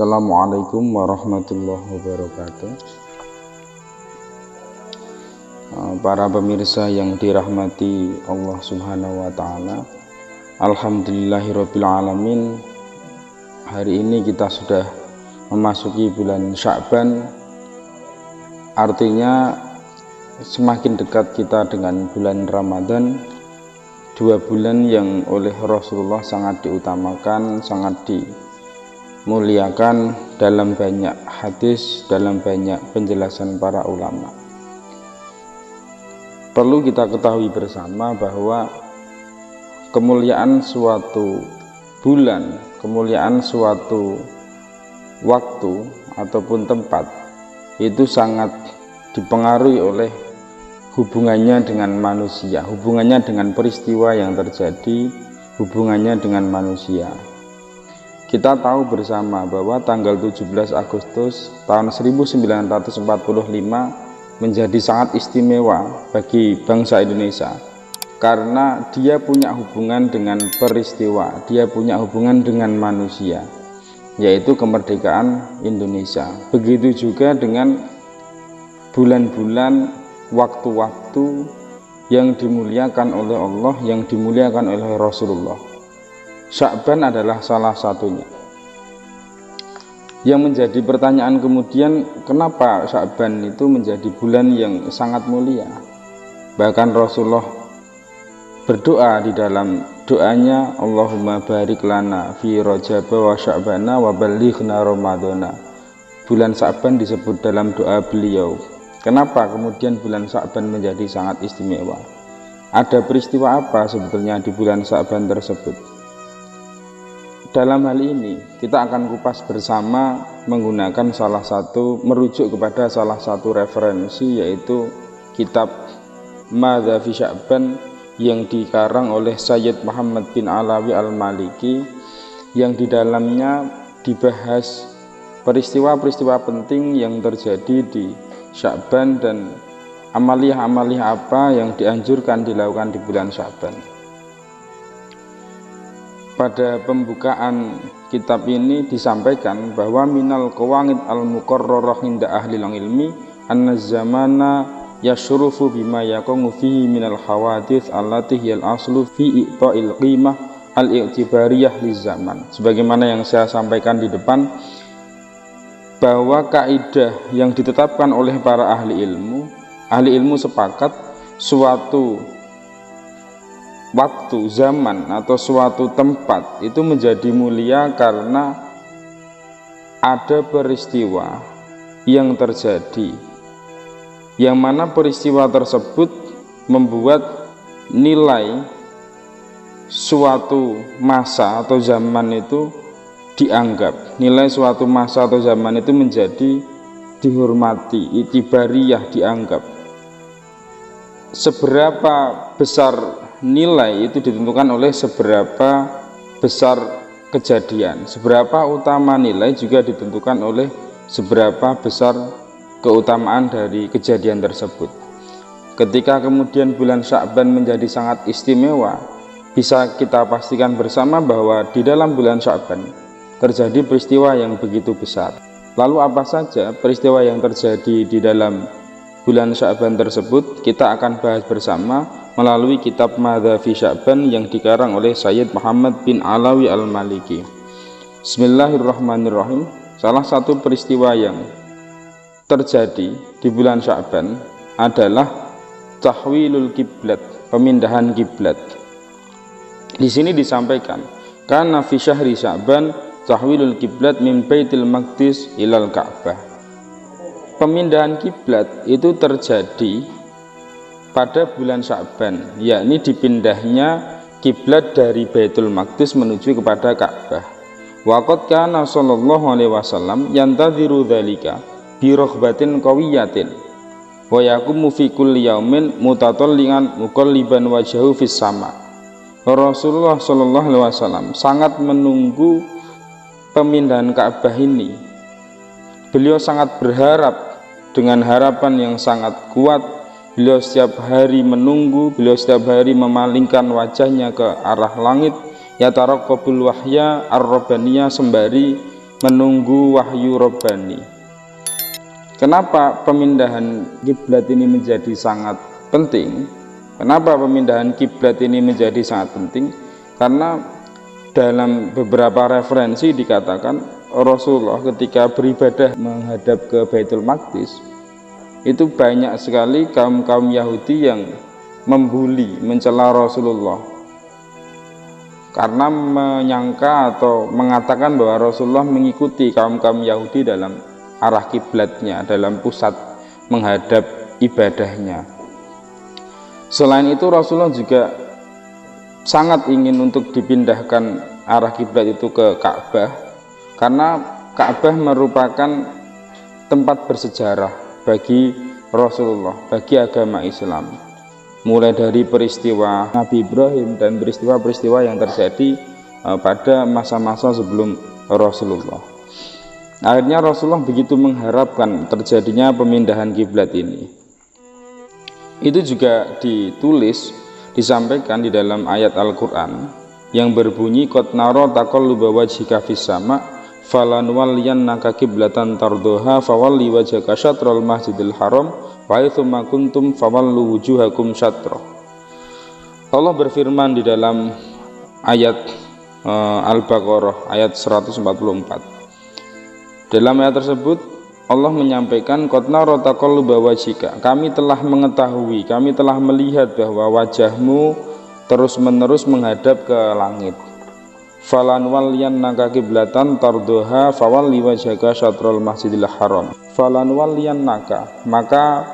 Assalamualaikum warahmatullahi wabarakatuh. Para pemirsa yang dirahmati Allah Subhanahu wa Ta'ala, alhamdulillahirabbil alamin. Hari ini kita sudah memasuki bulan Sya'ban, artinya semakin dekat kita dengan bulan Ramadan, 2 bulan yang oleh Rasulullah sangat diutamakan, sangat dimuliakan dalam banyak hadis, dalam banyak penjelasan para ulama. Perlu kita ketahui bersama bahwa kemuliaan suatu bulan, kemuliaan suatu waktu ataupun tempat itu sangat dipengaruhi oleh hubungannya dengan manusia, hubungannya dengan peristiwa yang terjadi, hubungannya dengan manusia. Kita tahu bersama bahwa tanggal 17 Agustus tahun 1945 menjadi sangat istimewa bagi bangsa Indonesia karena dia punya hubungan dengan peristiwa, dia punya hubungan dengan manusia, yaitu kemerdekaan Indonesia. Begitu juga dengan bulan-bulan, waktu-waktu yang dimuliakan oleh Allah, yang dimuliakan oleh Rasulullah. Sya'ban adalah salah satunya. Yang menjadi pertanyaan kemudian, kenapa Sya'ban itu menjadi bulan yang sangat mulia? Bahkan Rasulullah berdoa di dalam doanya, Allahumma barik lana fi Rajab wa Sya'bana wa ballighna Ramadana. Bulan Sya'ban disebut dalam doa beliau. Kenapa kemudian bulan Sya'ban menjadi sangat istimewa? Ada peristiwa apa sebetulnya di bulan Sya'ban tersebut? Dalam hal ini kita akan kupas bersama menggunakan merujuk kepada salah satu referensi, yaitu kitab Madza fi Sya'ban yang dikarang oleh Sayyid Muhammad bin Alawi Al-Maliki, yang di dalamnya dibahas peristiwa-peristiwa penting yang terjadi di Sya'ban dan amaliyah-amaliyah apa yang dianjurkan dilakukan di bulan Sya'ban. Pada pembukaan kitab ini disampaikan bahwa minal qawaid al-muqarrarah inda ahli ilmi anna zamana yashrufu bima yaqumu fihi minal hawadits allati hiyal aslu fi i'ta'il qimah al-i'tibariyah lizaman. Sebagaimana yang saya sampaikan di depan, bahwa kaidah yang ditetapkan oleh para ahli ilmu sepakat suatu waktu, zaman atau suatu tempat itu menjadi mulia karena ada peristiwa yang terjadi, yang mana peristiwa tersebut membuat nilai suatu masa atau zaman itu dianggap, nilai suatu masa atau zaman itu menjadi dihormati, itibariyah, dianggap. Seberapa besar nilai itu ditentukan oleh seberapa besar kejadian, seberapa utama nilai juga ditentukan oleh seberapa besar keutamaan dari kejadian tersebut. Ketika kemudian bulan Sya'ban menjadi sangat istimewa, bisa kita pastikan bersama bahwa di dalam bulan Sya'ban terjadi peristiwa yang begitu besar. Lalu apa saja peristiwa yang terjadi di dalam bulan Sya'ban tersebut? Kita akan bahas bersama melalui kitab Madza fi Sya'ban yang dikarang oleh Sayyid Muhammad bin Alawi Al-Maliki. Bismillahirrahmanirrahim. Salah satu peristiwa yang terjadi di bulan Sya'ban adalah tahwilul kiblat, pemindahan kiblat. Di sini disampaikan, kana fi syahri Sya'ban tahwilul kiblat min Baitul Maqdis ilal Ka'bah. Pemindahan kiblat itu terjadi pada bulan Sya'ban, yakni dipindahnya kiblat dari Baitul Maqdis menuju kepada Ka'bah. Wa qad kana sallallahu alaihi wasallam yantadhiru dzalika bi raghbatin qawiyatin wa yaqumu fi kulli yaumin mutatallian muqalliban wajhahu fis sama. Rasulullah sallallahu alaihi wasallam sangat menunggu pemindahan Ka'bah ini. Beliau sangat berharap dengan harapan yang sangat kuat. Beliau setiap hari menunggu, beliau setiap hari memalingkan wajahnya ke arah langit, yataraqqabul wahya ar-rabbaniyah, sembari menunggu wahyu Rabbani. Kenapa pemindahan kiblat ini menjadi sangat penting? Kenapa pemindahan kiblat ini menjadi sangat penting? Karena dalam beberapa referensi dikatakan Rasulullah ketika beribadah menghadap ke Baitul Maqdis, itu banyak sekali kaum-kaum Yahudi yang membuli, mencela Rasulullah karena menyangka atau mengatakan bahwa Rasulullah mengikuti kaum-kaum Yahudi dalam arah kiblatnya, dalam pusat menghadap ibadahnya. Selain itu Rasulullah juga sangat ingin untuk dipindahkan arah kiblat itu ke Ka'bah, karena Ka'bah merupakan tempat bersejarah bagi Rasulullah, bagi agama Islam. Mulai dari peristiwa Nabi Ibrahim dan peristiwa-peristiwa yang terjadi pada masa-masa sebelum Rasulullah. Akhirnya Rasulullah begitu mengharapkan terjadinya pemindahan kiblat ini. Itu juga ditulis, disampaikan di dalam ayat Al-Quran yang berbunyi qad nara taqalluba wajhika fis sama falanwalliyannaka qiblatan tardoha fawalli wajhaka syatral masjidil haram wa haitsuma kuntum fawallu wujuhakum syatra. Allah berfirman di dalam ayat Al-Baqarah ayat 144. Dalam ayat tersebut Allah menyampaikan qad nara taqalluba wajhika, kami telah mengetahui, kami telah melihat bahwa wajahmu terus-menerus menghadap ke langit. Falanwalliyannaka qiblatan tardoha fawalli wajhaka syatral masjidil haram. Falanwalliyannaka, maka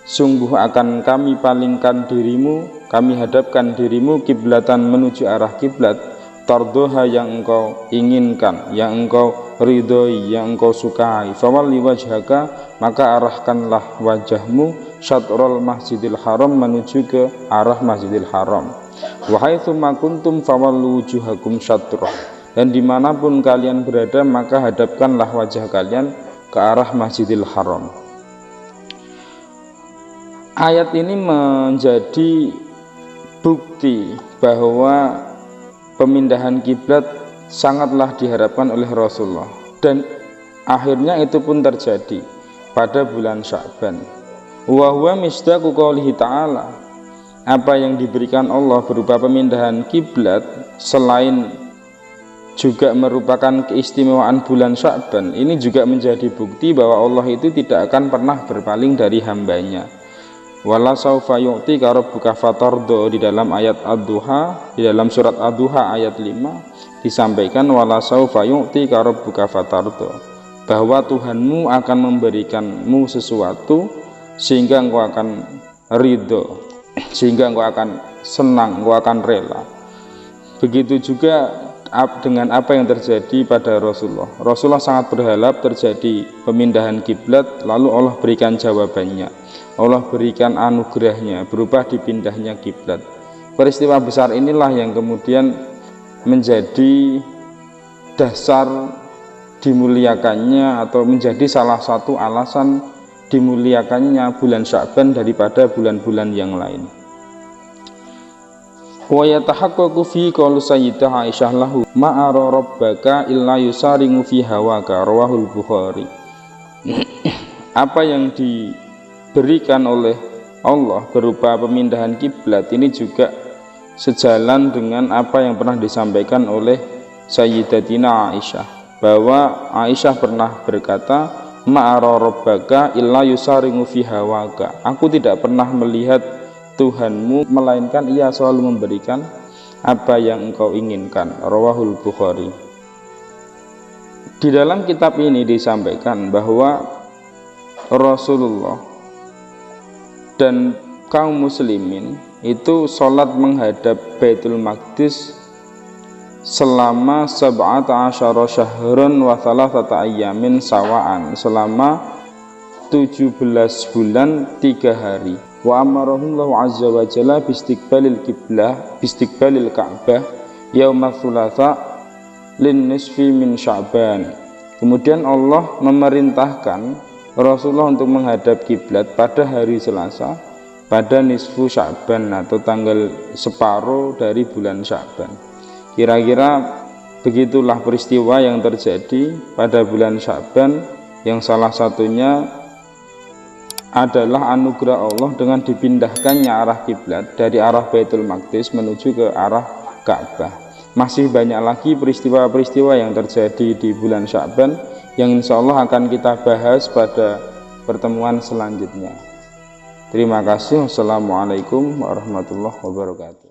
sungguh akan kami palingkan dirimu, kami hadapkan dirimu kiblatan menuju arah kiblat tardoha yang engkau inginkan, yang engkau ridhoi, yang engkau sukai. Fawalli wajhaka, maka arahkanlah wajahmu syatrul masjidil haram, menuju ke arah masjidil haram. Wa haitsuma kuntum fawallu wujuhakum syatra, dan dimanapun kalian berada maka hadapkanlah wajah kalian ke arah masjidil haram. Ayat ini menjadi bukti bahwa pemindahan kiblat sangatlah diharapkan oleh Rasulullah, dan akhirnya itu pun terjadi pada bulan Sya'ban. Wa huwa misdaqu qoulihi ta'ala, apa yang diberikan Allah berupa pemindahan kiblat selain juga merupakan keistimewaan bulan Sya'ban, ini juga menjadi bukti bahwa Allah itu tidak akan pernah berpaling dari hambanya. Wala saufa yu'tika rabbuka fatardo, di dalam ayat Ad-Duha, di dalam surat Ad-Duha ayat 5 disampaikan wala saufa yu'tika rabbuka fatardo, bahwa Tuhanmu akan memberikanmu sesuatu sehingga engkau akan ridho, sehingga engkau akan senang, engkau akan rela. Begitu juga dengan apa yang terjadi pada Rasulullah. Rasulullah sangat berharap terjadi pemindahan kiblat, lalu Allah berikan jawabannya. Allah berikan anugerahnya berupa dipindahnya kiblat. Peristiwa besar inilah yang kemudian menjadi dasar dimuliakannya, atau menjadi salah satu alasan dimuliakannya bulan Sya'ban daripada bulan-bulan yang lain. Wa yatahaqqaqu fi qauli sayyidah Aisyah lahu ma ara rabbaka illa yusaringu fi hawaka, rawahul Bukhari. Apa yang diberikan oleh Allah berupa pemindahan kiblat ini juga sejalan dengan apa yang pernah disampaikan oleh Sayyidatina Aisyah, bahwa Aisyah pernah berkata ma'ara rabbaka illa yusaringu fi hawaka, aku tidak pernah melihat Tuhanmu melainkan ia selalu memberikan apa yang engkau inginkan, rawahul Bukhari. Di dalam kitab ini disampaikan bahwa Rasulullah dan kaum muslimin itu sholat menghadap Baitul Maqdis selama 17 syahrun wa 3 ayyamin sawa'an, selama 17 bulan 3 hari. Wa amarahullahu azza wa jalla bistiqbalil qiblah bistiqbalil Ka'bah yaumats tsulatsa lin nisfi min Sya'ban. Kemudian Allah memerintahkan Rasulullah untuk menghadap kiblat pada hari Selasa pada nisfu Sya'ban, atau tanggal separuh dari bulan Sya'ban. Kira-kira Begitulah peristiwa yang terjadi pada bulan Sya'ban, yang salah satunya adalah anugerah Allah dengan dipindahkannya arah kiblat dari arah Baitul Maqdis menuju ke arah Ka'bah. Masih banyak lagi peristiwa-peristiwa yang terjadi di bulan Sya'ban yang insya Allah akan kita bahas pada pertemuan selanjutnya. Terima kasih. Wassalamualaikum warahmatullahi wabarakatuh.